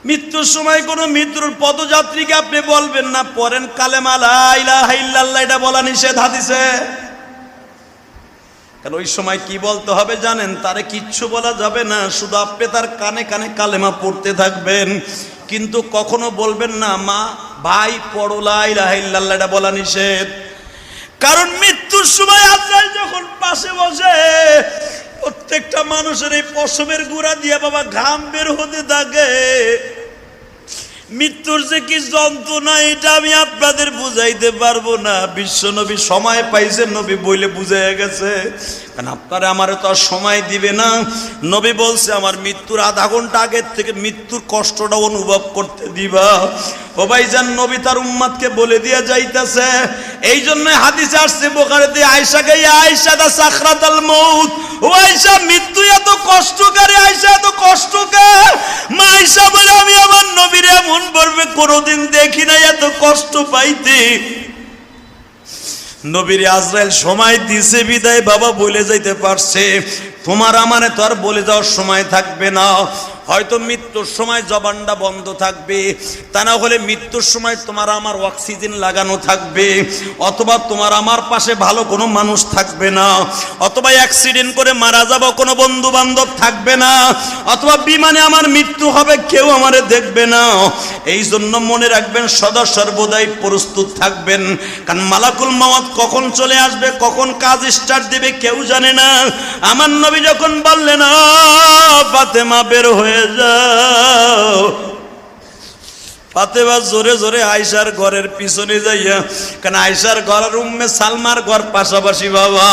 মৃত্যুর সময় কোনো মৃত্যুর পদযাত্রীকে আপনি বলবেন না পড়েন কালেমা লা ইলাহা ইল্লাল্লাহ, এটা বলা নিষেধ হাদিসে। কারণ ওই সময় কি বলতে হবে জানেন? তারে কিচ্ছু বলা যাবে না, শুধু আপনি তার কানে কানে কালেমা পড়তে থাকবেন, কিন্তু কখনো বলবেন না মা ভাই পড়ো লা ইলাহা ইল্লাল্লাহ, এটা বলা নিষেধ। কারণ মৃত্যুর সময় আজরাইল যখন পাশে বসে, প্রত্যেকটা মানুষের এই পশমের গুঁড়া দিয়ে বাবা ঘাম বের হতে থাকে। মৃত্যুর যে কি যন্ত্রণা এটা আমি আপনাদের বুঝাইতে পারবো না। বিশ্ব নবী সময় পাইছেন, নবী বইলে বুঝাইয়া গেছে। কারণ আপনারা আমারে তো আর সময় দিবে না। নবী বলছে আমার মৃত্যুর আধা ঘন্টা আগের থেকে মৃত্যুর কষ্টটা অনুভব করতে দিবা। ও ভাইজান, নবী তার উম্মতকে বলে দিয়ে যাইতেছে। এই জন্য হাদিসে আসছে বুখারীতে, আয়েশাকে আয়েশা দা সাকরাতুল মউত, ও আয়েশা মৃত্যু এত কষ্টকারী, আয়েশা এত কষ্টকর। মা আয়েশা বলে আমি আমার নবীর এমন ভাবে কোনোদিন দেখি নাই এত কষ্ট পাইতে। নবীর আজরাইল সময় দিছে বিদায় বাবা বলে যাইতে পারছে। তোমার আমারে তো আর বলে যাওয়ার সময় থাকবে না। হয়তো মৃত্যুর সময় জবানটা বন্ধ থাকবে, তা না হলে মৃত্যুর সময় তোমার আমার অক্সিজেন লাগানো থাকবে, অথবা তোমার আমার পাশে ভালো কোনো মানুষ থাকবে না, অথবা অ্যাক্সিডেন্ট করে মারা যাব কোনো বন্ধু বান্ধব থাকবে না, অথবা বিমানে আমার মৃত্যু হবে কেউ আমারে দেখবে না। এই জন্য মনে রাখবেন সদা সর্বদাই প্রস্তুত থাকবেন। কারণ মালাকুল মওত কখন চলে আসবে, কখন কাজ স্টার্ট দিবে কেউ জানে না। আমার নবী যখন বললেন ফাতেমা বের হয়ে যাও, ফাতেমা জোরে জোরে আয়েশার ঘরের পিছনে যাইয়া, কারণ আয়েশার ঘর আর উম্মে সালমার ঘর পাশাপাশি বাবা।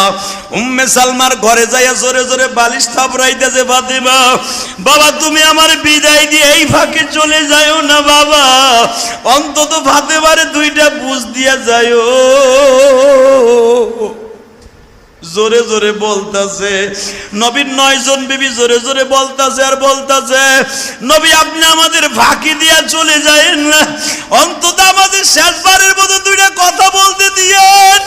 উম্মে সালমার ঘরে যাইয়া জোরে জোরে বালিশ থাপড়াইতেছে, ফাতেমা বাবা তুমি আমার বিদায় দিয়ে এই ফাঁকে চলে যাও না বাবা, অন্তত ফাতেমারে দুইটা বুঝ দিয়া যাও। জোরে জোরে বলতাছে। নবীর 9 জন বিবি জোরে জোরে বলতাছে আর বলতাছে, নবী আপনি আমাদের ফাঁকি দিয়া চলে যায়েন না, অন্তত আমাদের শেষবারের মতো দুইটা কথা বলতে দিয়েন।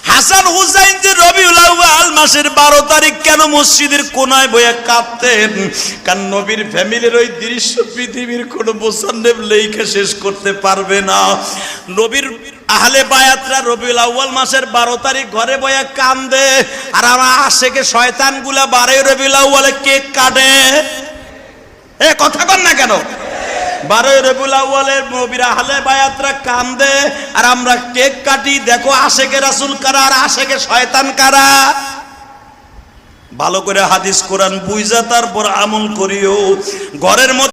হাসান হুসাইন যে রবিউল আউয়াল মাসের 12 তারিখ কেন মসজিদের কোনায় বইয়া কাঁদতেন? কারণ নবীর ফ্যামিলির ওই দৃশ্য পৃথিবীর কোনো মুসান্নেফ লেখা শেষ করতে পারবে না। নবীর আহলে বায়াতরা রবিউল আউয়াল মাসের 12 তারিখ ঘরে বইয়া কান্দে, আর আমার আশেকে শয়তানগুলা 12 রবিউল আউয়ালে কেক কাটে। এ কথা কন না কেন? 12 রবিউল আউয়ালে নবীর আহলে বায়াতরা কান্দে আর আমরা কেক কাটি। দেখো আশেকে রাসূল কারা আর আশেকে শয়তান কারা। ভালো করে হাদিস কোরআন বুঝা তারপর আমল করিও। ঘরের মধ্যে